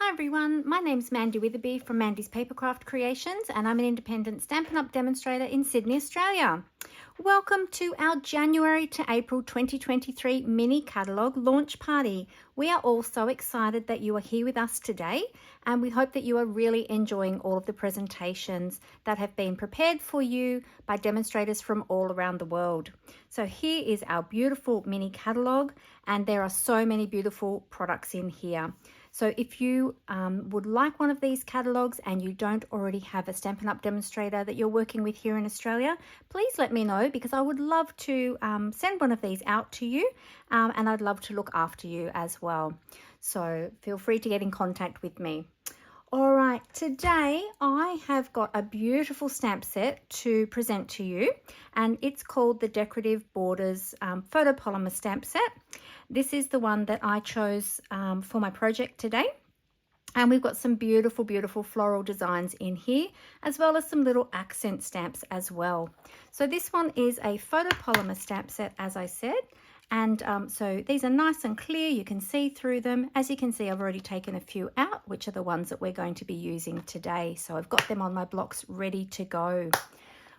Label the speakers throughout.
Speaker 1: Hi everyone, my name's Mandy Witherby from Mandy's Papercraft Creations and I'm an independent Stampin' Up! Demonstrator in Sydney, Australia. Welcome to our January to April 2023 Mini Catalogue launch party. We are all so excited that you are here with us today and we hope that you are really enjoying all of the presentations that have been prepared for you by demonstrators from all around the world. So here is our beautiful Mini Catalogue and there are so many beautiful products in here. So if you would like one of these catalogues and you don't already have a Stampin' Up! Demonstrator that you're working with here in Australia, please let me know because I would love to send one of these out to you and I'd love to look after you as well. So feel free to get in contact with me. All right, today I have got a beautiful stamp set to present to you and it's called the Decorative Borders Photopolymer Stamp Set. This is the one that I chose for my project today. And we've got some beautiful, beautiful floral designs in here, as well as some little accent stamps as well. So this one is a photopolymer stamp set, as I said. And so these are nice and clear, you can see through them. As you can see, I've already taken a few out, which are the ones that we're going to be using today. So I've got them on my blocks ready to go.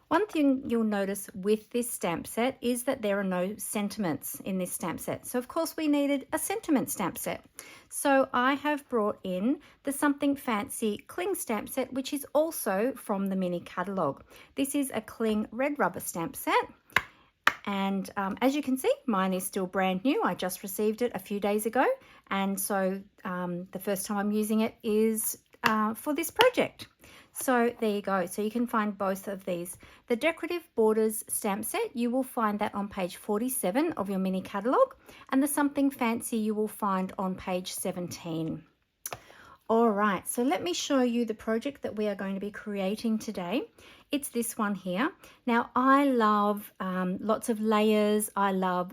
Speaker 1: One thing you'll notice with this stamp set is that there are no sentiments in this stamp set. So of course we needed a sentiment stamp set. So I have brought in the Something Fancy Cling stamp set, which is also from the Mini Catalogue. This is a Cling red rubber stamp set. And as you can see, mine is still brand new. I just received it a few days ago. And so the first time I'm using it is for this project. So there you go. So you can find both of these. The Decorative Borders stamp set, you will find that on page 47 of your Mini Catalogue. And the Something Fancy you will find on page 17. All right, so let me show you the project that we are going to be creating today. It's this one here. Now, I love lots of layers. I love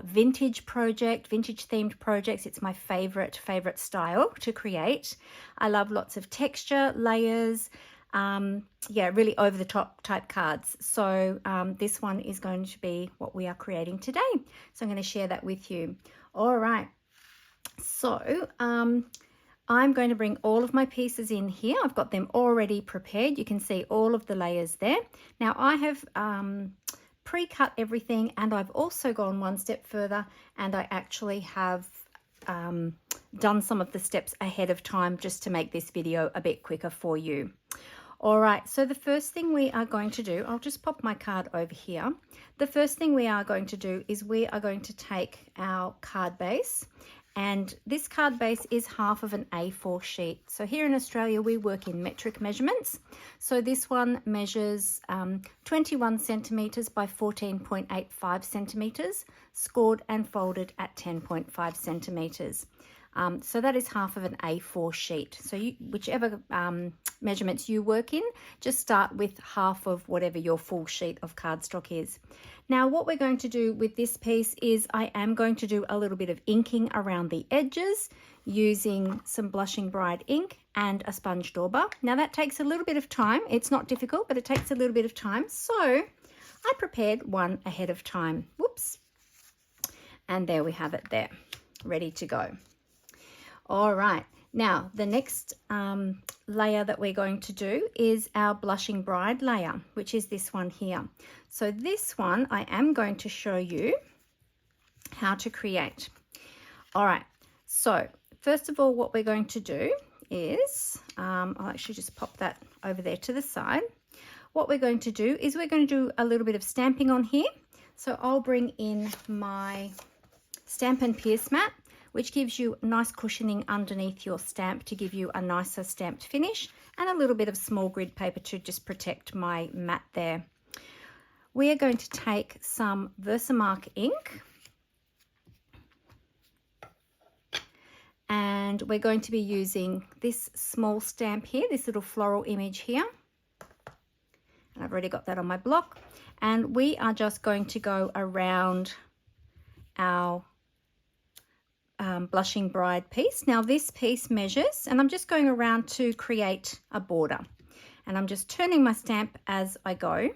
Speaker 1: vintage themed projects. It's my favorite style to create. I love lots of texture, layers, yeah, really over the top type cards. So this one is going to be what we are creating today. So I'm going to share that with you. All right, so I'm going to bring all of my pieces in here. I've got them already prepared. You can see all of the layers there. Now I have pre-cut everything and I've also gone one step further and I actually have done some of the steps ahead of time just to make this video a bit quicker for you. All right, so the first thing we are going to do, I'll just pop my card over here. The first thing we are going to do is we are going to take our card base. And this card base is half of an A4 sheet. So here in Australia, we work in metric measurements. So this one measures 21 centimetres by 14.85 centimetres, scored and folded at 10.5 centimetres. So that is half of an A4 sheet. So whichever measurements you work in, just start with half of whatever your full sheet of cardstock is. Now what we're going to do with this piece is I am going to do a little bit of inking around the edges using some Blushing Bride ink and a sponge dauber. Now that takes a little bit of time. It's not difficult, but it takes a little bit of time. So I prepared one ahead of time. Whoops. And there we have it there, ready to go. All right, now the next layer that we're going to do is our Blushing Bride layer, which is this one here. So this one I am going to show you how to create. All right, so first of all, what we're going to do is, I'll actually just pop that over there to the side. What we're going to do is we're going to do a little bit of stamping on here. So I'll bring in my Stampin' Pierce mat, which gives you nice cushioning underneath your stamp to give you a nicer stamped finish, and a little bit of small grid paper to just protect my mat there. We are going to take some Versamark ink and we're going to be using this small stamp here, this little floral image here. And I've already got that on my block. And we are just going to go around our Blushing Bride piece. Now this piece measures, and I'm just going around to create a border, and I'm just turning my stamp as I go.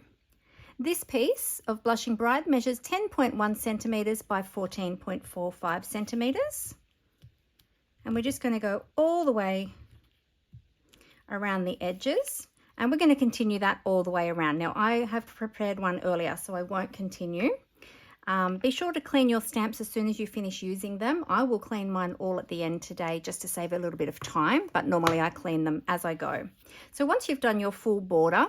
Speaker 1: This piece of Blushing Bride measures 10.1 centimetres by 14.45 centimetres, and we're just going to go all the way around the edges, and we're going to continue that all the way around. Now I have prepared one earlier, so I won't continue. Be sure to clean your stamps as soon as you finish using them. I will clean mine all at the end today just to save a little bit of time, but normally I clean them as I go. So once you've done your full border,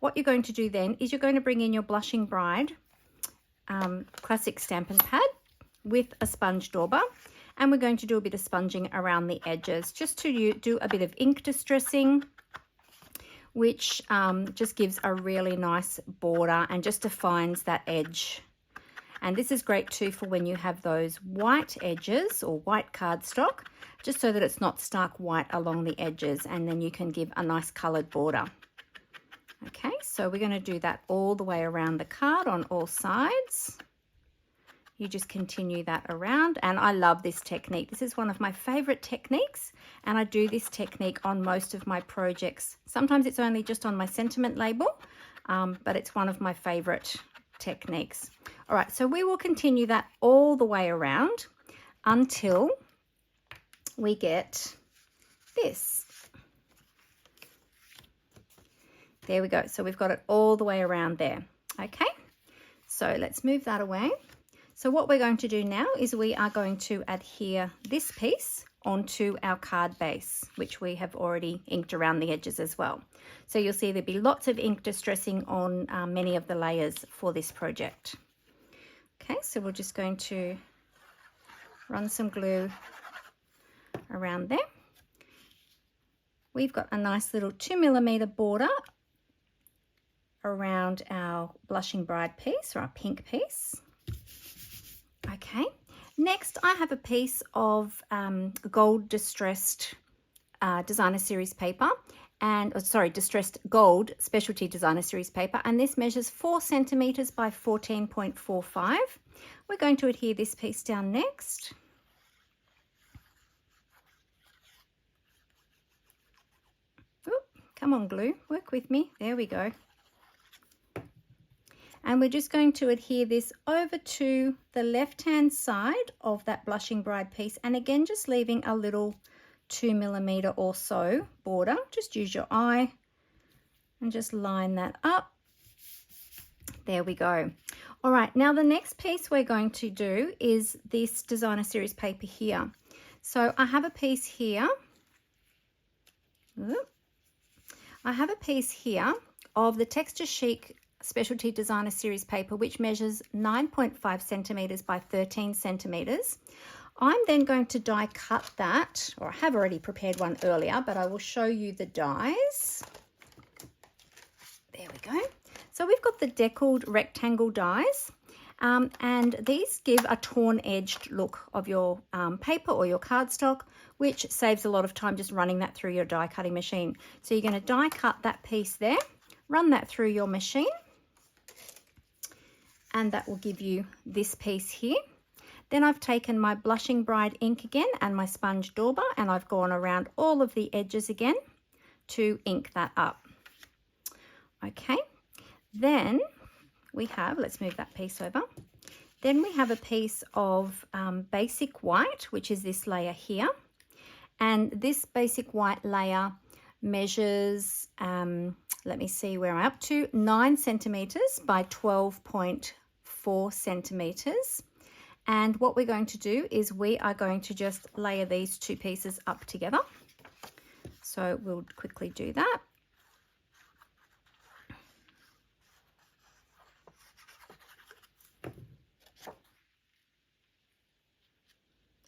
Speaker 1: what you're going to do then is you're going to bring in your Blushing Bride classic Stampin' Pad with a sponge dauber, and we're going to do a bit of sponging around the edges just to do a bit of ink distressing, which just gives a really nice border and just defines that edge. And this is great too for when you have those white edges or white cardstock, just so that it's not stark white along the edges, and then you can give a nice coloured border. Okay, so we're going to do that all the way around the card on all sides. You just continue that around, and I love this technique. This is one of my favourite techniques, and I do this technique on most of my projects. Sometimes it's only just on my sentiment label, but it's one of my favourite techniques. All right, so we will continue that all the way around until we get this. There we go. So we've got it all the way around there. Okay, so let's move that away. So what we're going to do now is we are going to adhere this piece onto our card base, which we have already inked around the edges as well. So you'll see there'll be lots of ink distressing on many of the layers for this project. Okay, so we're just going to run some glue around there. We've got a nice little 2mm border around our Blushing Bride piece, or our pink piece. Okay, next I have a piece of gold distressed designer series paper, and distressed gold specialty designer series paper, and this measures 4 centimeters by 14.45. We're going to adhere this piece down next. Oop, come on glue, work with me. There we go. And we're just going to adhere this over to the left-hand side of that Blushing Bride piece, and again just leaving a little 2mm or so border. Just use your eye and just line that up. There we go. All right, now the next piece we're going to do is this designer series paper here. So I have a piece here. I have a piece here of the Texture Chic Specialty Designer Series paper, which measures 9.5 centimeters by 13 centimeters. I'm then going to die cut that, or I have already prepared one earlier, but I will show you the dies. There we go. So we've got the deckled rectangle dies, and these give a torn-edged look of your paper or your cardstock, which saves a lot of time just running that through your die cutting machine. So you're going to die cut that piece there, run that through your machine, and that will give you this piece here. Then I've taken my Blushing Bride ink again and my sponge dauber, and I've gone around all of the edges again to ink that up. Okay, then we have, let's move that piece over. Then we have a piece of basic white, which is this layer here. And this basic white layer measures, let me see where I'm up to, 9 centimeters by 12.4 centimeters. And what we're going to do is we are going to just layer these two pieces up together. So we'll quickly do that.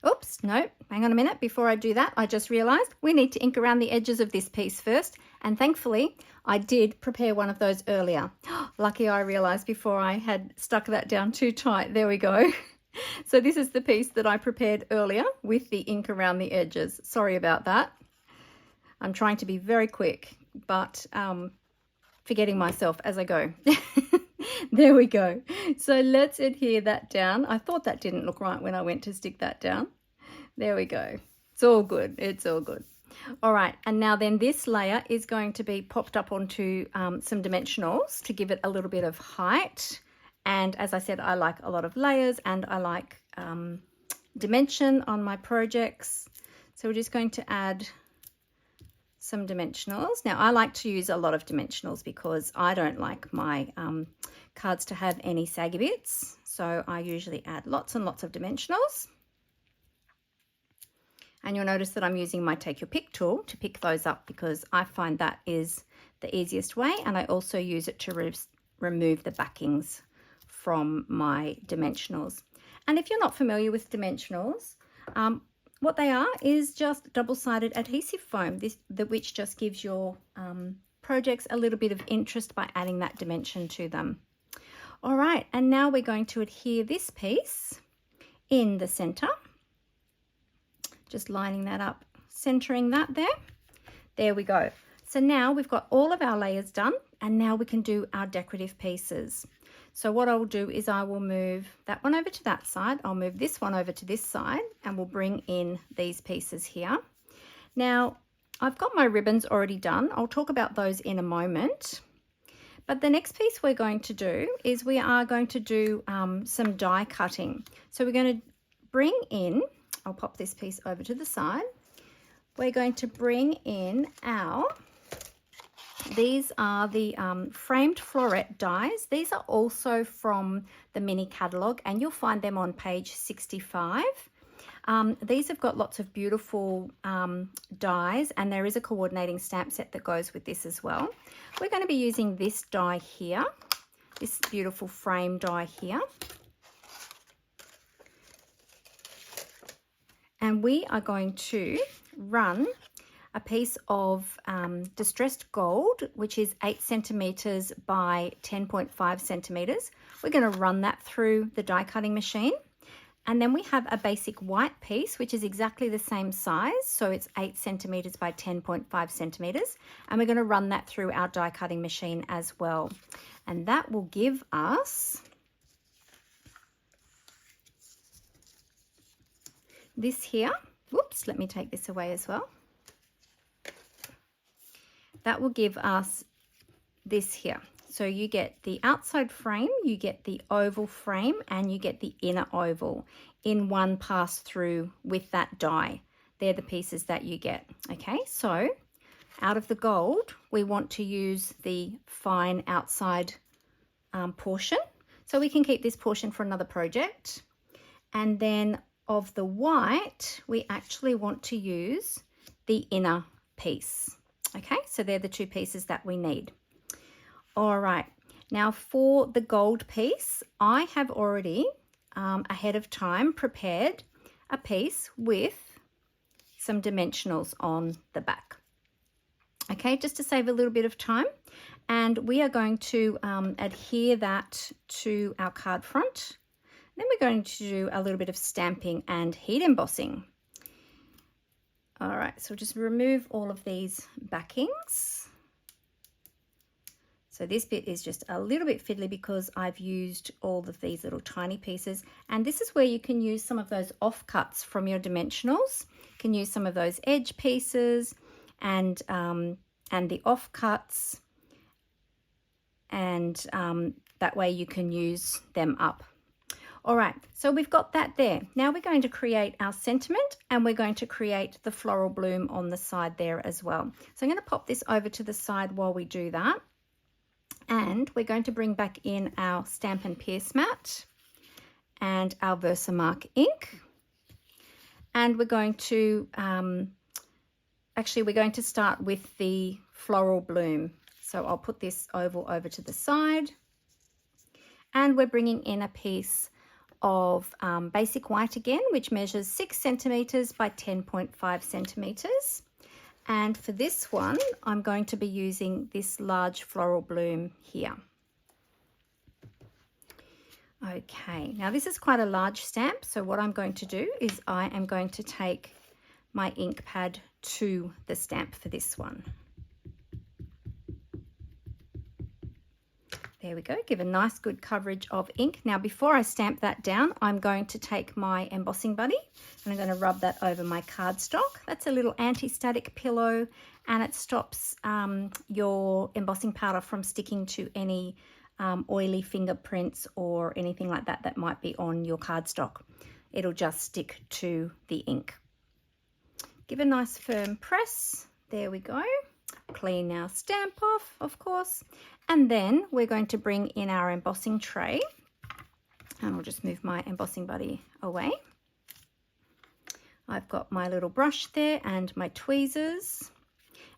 Speaker 1: Oops, no, hang on a minute. Before I do that, I just realized we need to ink around the edges of this piece first. And thankfully, I did prepare one of those earlier. Lucky I realized before I had stuck that down too tight. There we go. So this is the piece that I prepared earlier with the ink around the edges. Sorry about that. I'm trying to be very quick, but forgetting myself as I go. There we go. So let's adhere that down. I thought that didn't look right when I went to stick that down. There we go. It's all good. It's all good. All right. And now then this layer is going to be popped up onto some dimensionals to give it a little bit of height. And as I said, I like a lot of layers and I like dimension on my projects. So we're just going to add some dimensionals. Now I like to use a lot of dimensionals because I don't like my cards to have any saggy bits. So I usually add lots and lots of dimensionals. And you'll notice that I'm using my Take Your Pick tool to pick those up because I find that is the easiest way. And I also use it to remove the backings from my dimensionals. And if you're not familiar with dimensionals, what they are is just double-sided adhesive foam, which just gives your projects a little bit of interest by adding that dimension to them. All right, and now we're going to adhere this piece in the center. Just lining that up, centering that there. There we go. So now we've got all of our layers done, and now we can do our decorative pieces. So what I will do is I will move that one over to that side. I'll move this one over to this side, and we'll bring in these pieces here. Now, I've got my ribbons already done. I'll talk about those in a moment. But the next piece we're going to do is we are going to do some die cutting. So we're going to bring in, I'll pop this piece over to the side. We're going to bring in these are the framed floret dies. These are also from the Mini Catalogue, and you'll find them on page 65. These have got lots of beautiful dies, and there is a coordinating stamp set that goes with this as well. We're going to be using this die here, this beautiful frame die here. And we are going to run a piece of distressed gold, which is 8 centimeters by 10.5 centimeters. We're going to run that through the die cutting machine. And then we have a basic white piece, which is exactly the same size. So it's 8 centimeters by 10.5 centimeters. And we're going to run that through our die cutting machine as well. And that will give us this here. Whoops, let me take this away as well. That will give us this here. So you get the outside frame, you get the oval frame, and you get the inner oval in one pass through with that die. They're the pieces that you get. Okay, so out of the gold, we want to use the fine outside portion. So we can keep this portion for another project. And then of the white, we actually want to use the inner piece. Okay, so they're the two pieces that we need. All right, now for the gold piece, I have already ahead of time prepared a piece with some dimensionals on the back. Okay, just to save a little bit of time. And we are going to adhere that to our card front. Then we're going to do a little bit of stamping and heat embossing. All right, so just remove all of these backings. So this bit is just a little bit fiddly because I've used all of these little tiny pieces. And this is where you can use some of those offcuts from your dimensionals. You can use some of those edge pieces and the offcuts. And that way you can use them up. All right, so we've got that there. Now we're going to create our sentiment, and we're going to create the floral bloom on the side there as well. So I'm going to pop this over to the side while we do that. And we're going to bring back in our Stampin' Pierce mat and our Versamark ink. And we're going to, we're going to start with the floral bloom. So I'll put this oval over to the side. And we're bringing in a piece of basic white again, which measures 6 centimeters by 10.5 centimeters. And for this one, I'm going to be using this large floral bloom here. Okay, now this is quite a large stamp, so what I'm going to do is I am going to take my ink pad to the stamp for this one. There we go, give a nice good coverage of ink. Now before I stamp that down, I'm going to take my embossing buddy and I'm going to rub that over my cardstock. That's a little anti-static pillow, and it stops your embossing powder from sticking to any oily fingerprints or anything like that that might be on your cardstock. It'll just stick to the ink. Give a nice firm press There we go. Clean our stamp off, of course. And then we're going to bring in our embossing tray. And I'll just move my embossing buddy away. I've got my little brush there and my tweezers.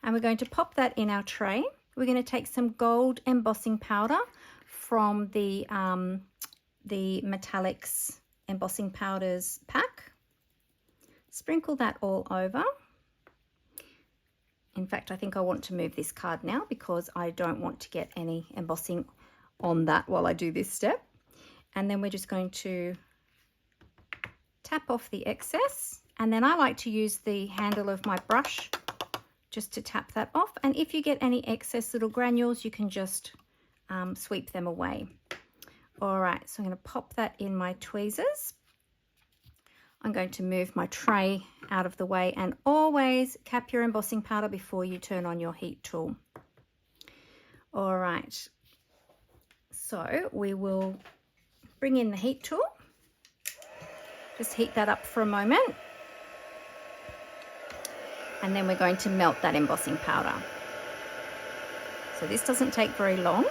Speaker 1: And we're going to pop that in our tray. We're going to take some gold embossing powder from the Metallics embossing powders pack. Sprinkle that all over. In fact, I think I want to move this card now because I don't want to get any embossing on that while I do this step. And then we're just going to tap off the excess. And then I like to use the handle of my brush just to tap that off. And if you get any excess little granules, you can just sweep them away. All right, so I'm going to pop that in my tweezers. I'm going to move my tray out of the way, and always cap your embossing powder before you turn on your heat tool. All right, so we will bring in the heat tool. Just heat that up for a moment. And then we're going to melt that embossing powder. So this doesn't take very long.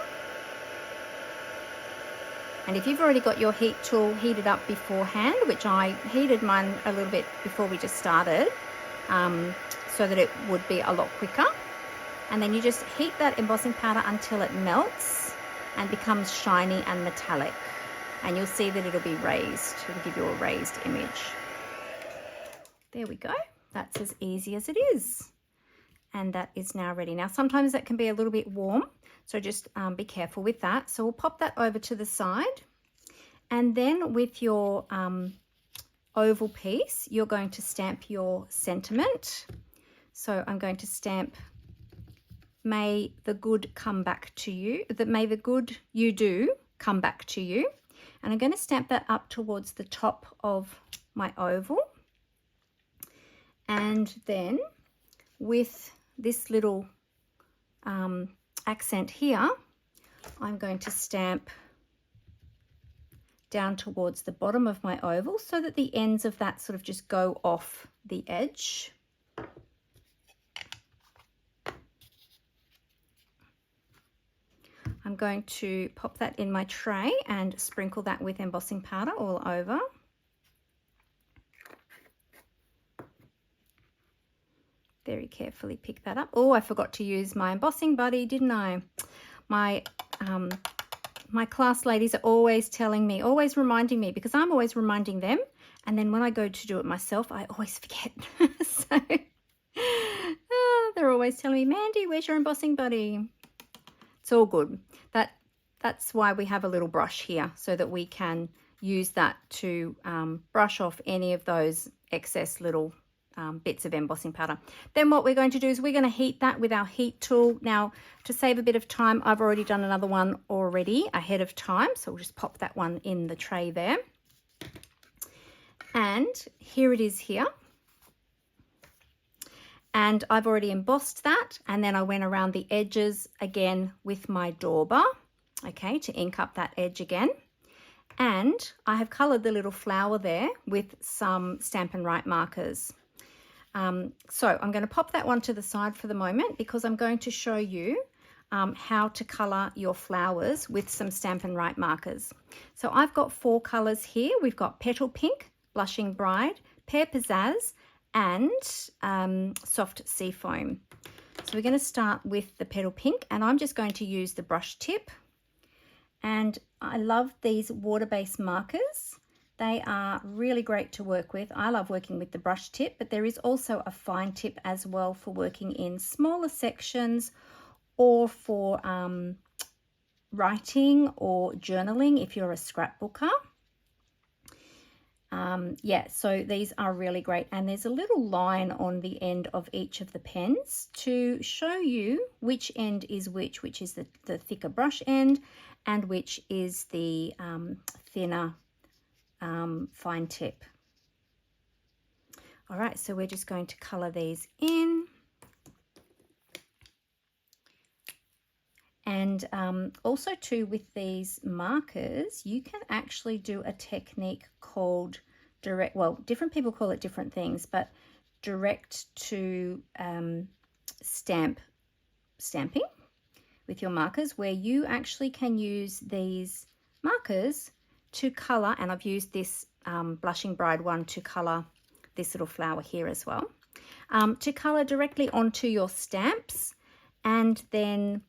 Speaker 1: And if you've already got your heat tool heated up beforehand, which I heated mine a little bit before we just started, so that it would be a lot quicker. And then you just heat that embossing powder until it melts and becomes shiny and metallic. And you'll see that it'll be raised. It'll give you a raised image. There we go. That's as easy as it is. And that is now ready. Now, sometimes that can be a little bit warm, so just be careful with that. So we'll pop that over to the side. And then with your oval piece, you're going to stamp your sentiment. So I'm going to stamp, may the good come back to you, that may the good you do come back to you. And I'm going to stamp that up towards the top of my oval. And then with this little accent here, I'm going to stamp down towards the bottom of my oval so that the ends of that sort of just go off the edge. I'm going to pop that in my tray and sprinkle that with embossing powder all over. Very carefully pick that up. Oh, I forgot to use my embossing buddy, didn't I? My class ladies are always telling me, always reminding me, because I'm always reminding them. And then when I go to do it myself, I always forget. So they're always telling me, Mandy, where's your embossing buddy? It's all good. That's why we have a little brush here, so that we can use that to brush off any of those excess little bits of embossing powder. Then what we're going to do is we're going to heat that with our heat tool. Now, to save a bit of time, I've already done another one already ahead of time, so we'll just pop that one in the tray there. And here it is here. And I've already embossed that, and then I went around the edges again with my dauber, okay, to ink up that edge again. And I have coloured the little flower there with some Stampin' Write markers. So I'm going to pop that one to the side for the moment, because I'm going to show you how to colour your flowers with some Stampin' Write markers. So I've got 4 colours here. We've got Petal Pink, Blushing Bride, Pear Pizzazz, and Soft Seafoam. So we're going to start with the Petal Pink, and I'm just going to use the brush tip. And I love these water-based markers. They are really great to work with. I love working with the brush tip, but there is also a fine tip as well for working in smaller sections, or for writing or journaling if you're a scrapbooker. Yeah, so these are really great, and there's a little line on the end of each of the pens to show you which end is which is the thicker brush end, and which is the thinner fine tip. All right, so we're just going to colour these in. And also too, with these markers, you can actually do a technique called direct, well, different people call it different things, but direct to stamping with your markers, where you actually can use these markers to color, and I've used this Blushing Bride one to color this little flower here as well, to color directly onto your stamps. And then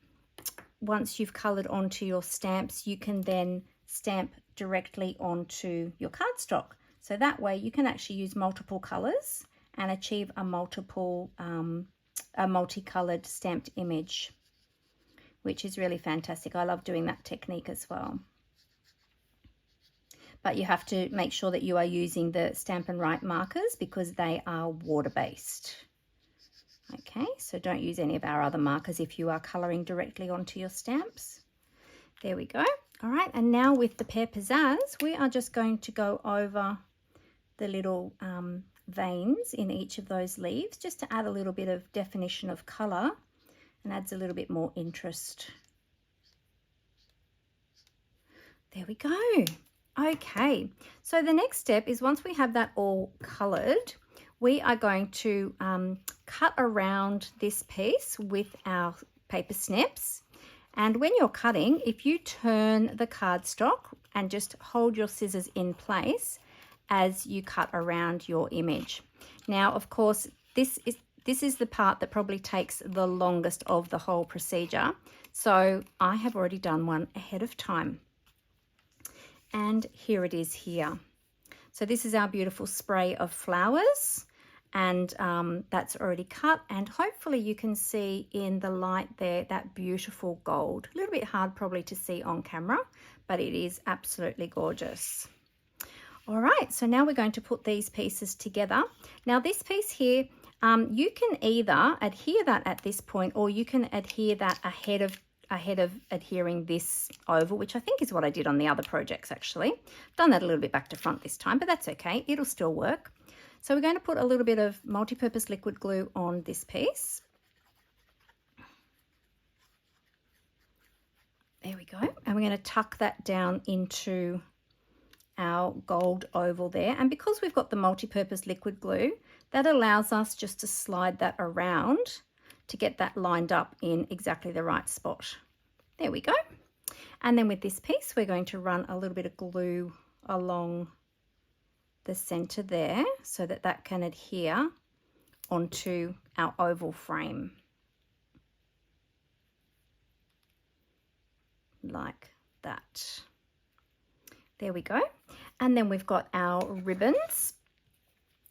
Speaker 1: once you've colored onto your stamps, you can then stamp directly onto your cardstock. So that way you can actually use multiple colors and achieve a multicolored stamped image, which is really fantastic. I love doing that technique as well. But you have to make sure that you are using the Stampin' Write markers because they are water-based. Okay, so don't use any of our other markers if you are colouring directly onto your stamps. There we go. All right, and now with the Pear Pizzazz, we are just going to go over the little veins in each of those leaves just to add a little bit of definition of colour and adds a little bit more interest. There we go. Okay, so the next step is, once we have that all coloured, we are going to cut around this piece with our paper snips. And when you're cutting, if you turn the cardstock and just hold your scissors in place as you cut around your image. Now, of course, this is the part that probably takes the longest of the whole procedure. So I have already done one ahead of time. And here it is here. So this is our beautiful spray of flowers, and that's already cut, and hopefully you can see in the light there that beautiful gold. A little bit hard probably to see on camera, but it is absolutely gorgeous. All right, so now we're going to put these pieces together. Now this piece here, you can either adhere that at this point, or you can adhere that ahead of adhering this oval, which I think is what I did on the other projects actually. I've done that a little bit back to front this time, but that's okay, it'll still work. So we're going to put a little bit of multi-purpose liquid glue on this piece. There we go, and we're going to tuck that down into our gold oval there. And because we've got the multi-purpose liquid glue, that allows us just to slide that around to get that lined up in exactly the right spot. There we go. And then with this piece, we're going to run a little bit of glue along the center there so that that can adhere onto our oval frame. Like that. There we go. And then we've got our ribbons.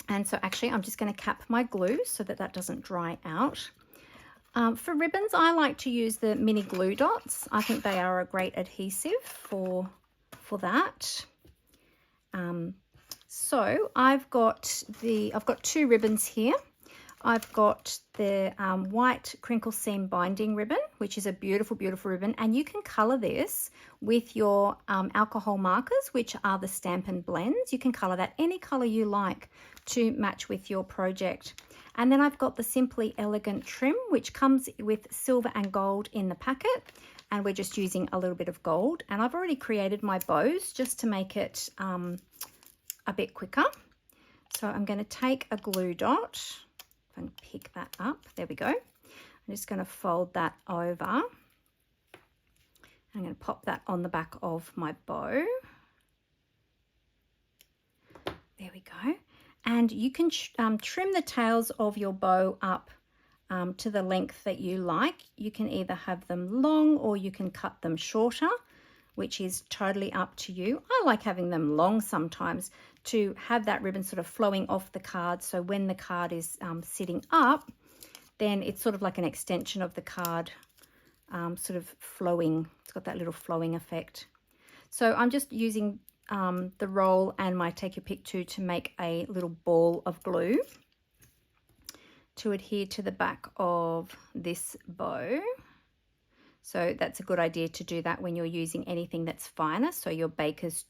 Speaker 1: And so actually I'm just going to cap my glue so that that doesn't dry out. For ribbons, I like to use the mini glue dots. I think they are a great adhesive for that. So I've got two ribbons here. I've got the white crinkle seam binding ribbon, which is a beautiful, beautiful ribbon, and you can color this with your alcohol markers, which are the Stampin' Blends. You can color that any color you like to match with your project. And then I've got the Simply Elegant trim, which comes with silver and gold in the packet, and we're just using a little bit of gold. And I've already created my bows just to make it a bit quicker. So I'm going to take a glue dot and pick that up. There we go. I'm just going to fold that over. I'm going to pop that on the back of my bow. There we go. And you can trim the tails of your bow up to the length that you like. You can either have them long or you can cut them shorter, which is totally up to you. I like having them long sometimes to have that ribbon sort of flowing off the card. So when the card is sitting up, then it's sort of like an extension of the card, sort of flowing. It's got that little flowing effect. So I'm just using the roll and my Take Your Pick 2 to make a little ball of glue to adhere to the back of this bow. So that's a good idea to do that when you're using anything that's finer, so your baker's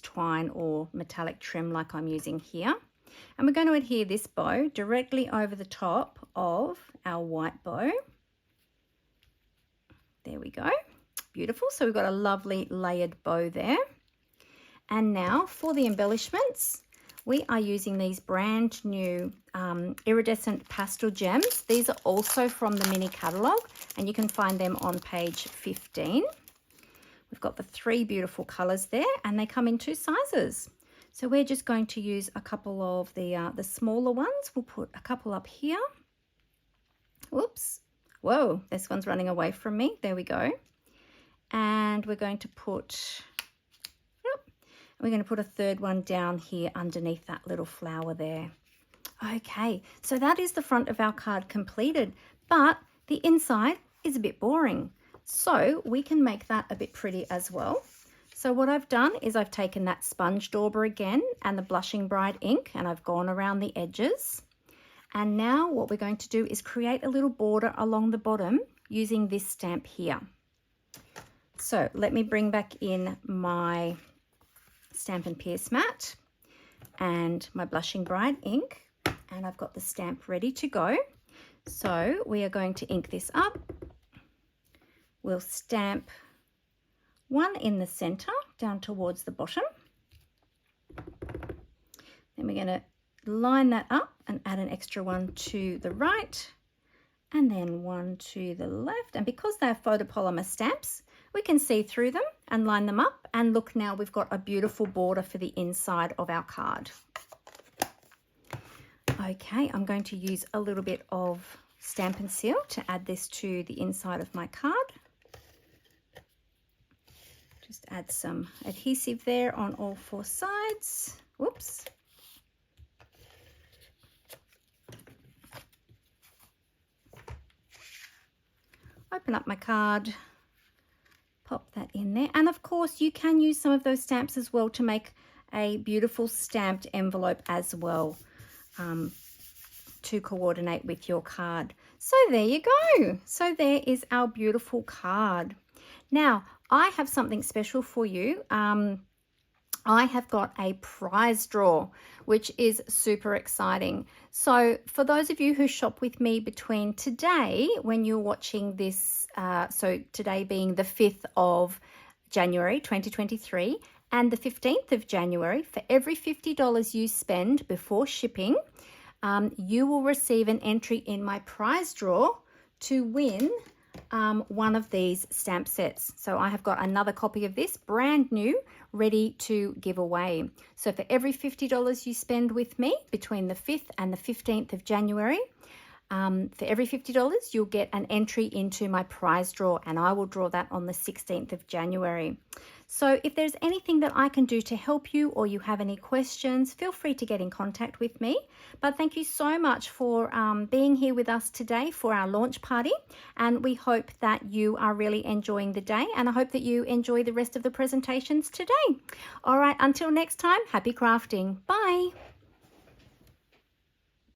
Speaker 1: twine or metallic trim like I'm using here. And we're going to adhere this bow directly over the top of our white bow. There we go. Beautiful. So we've got a lovely layered bow there. And now for the embellishments, we are using these brand new iridescent pastel gems. These are also from the Mini Catalogue, and you can find them on page 15. We've got the 3 beautiful colours there, and they come in 2 sizes. So we're just going to use a couple of the smaller ones. We'll put a couple up here. Whoops. Whoa, this one's running away from me. There we go. And we're going to put, we're going to put a 3rd one down here underneath that little flower there. Okay, so that is the front of our card completed, but the inside is a bit boring. So we can make that a bit pretty as well. So what I've done is I've taken that sponge dauber again and the Blushing Bride ink, and I've gone around the edges. And now what we're going to do is create a little border along the bottom using this stamp here. So let me bring back in my Stampin' Pierce mat and my Blushing Bride ink, and I've got the stamp ready to go. So we are going to ink this up. We'll stamp one in the center down towards the bottom. Then we're going to line that up and add an extra one to the right, and then one to the left. And because they're photopolymer stamps, we can see through them and line them up. And look, now we've got a beautiful border for the inside of our card. Okay, I'm going to use a little bit of Stampin' Seal to add this to the inside of my card. Just add some adhesive there on all 4 sides. Whoops. Open up my card, pop that in there. And of course you can use some of those stamps as well to make a beautiful stamped envelope as well, to coordinate with your card. So there you go. So there is our beautiful card. Now I have something special for you. I have got a prize draw, which is super exciting. So for those of you who shop with me between today, when you're watching this, so today being the 5th of January 2023, and the 15th of January, for every $50 you spend before shipping, you will receive an entry in my prize draw to win one of these stamp sets. So I have got another copy of this, brand new, ready to give away. So for every $50 you spend with me between the 5th and the 15th of January, for every $50 you'll get an entry into my prize draw, and I will draw that on the 16th of January. So if there's anything that I can do to help you, or you have any questions, feel free to get in contact with me. But thank you so much for being here with us today for our launch party, and we hope that you are really enjoying the day, and I hope that you enjoy the rest of the presentations today. All right, until next time, happy crafting. Bye.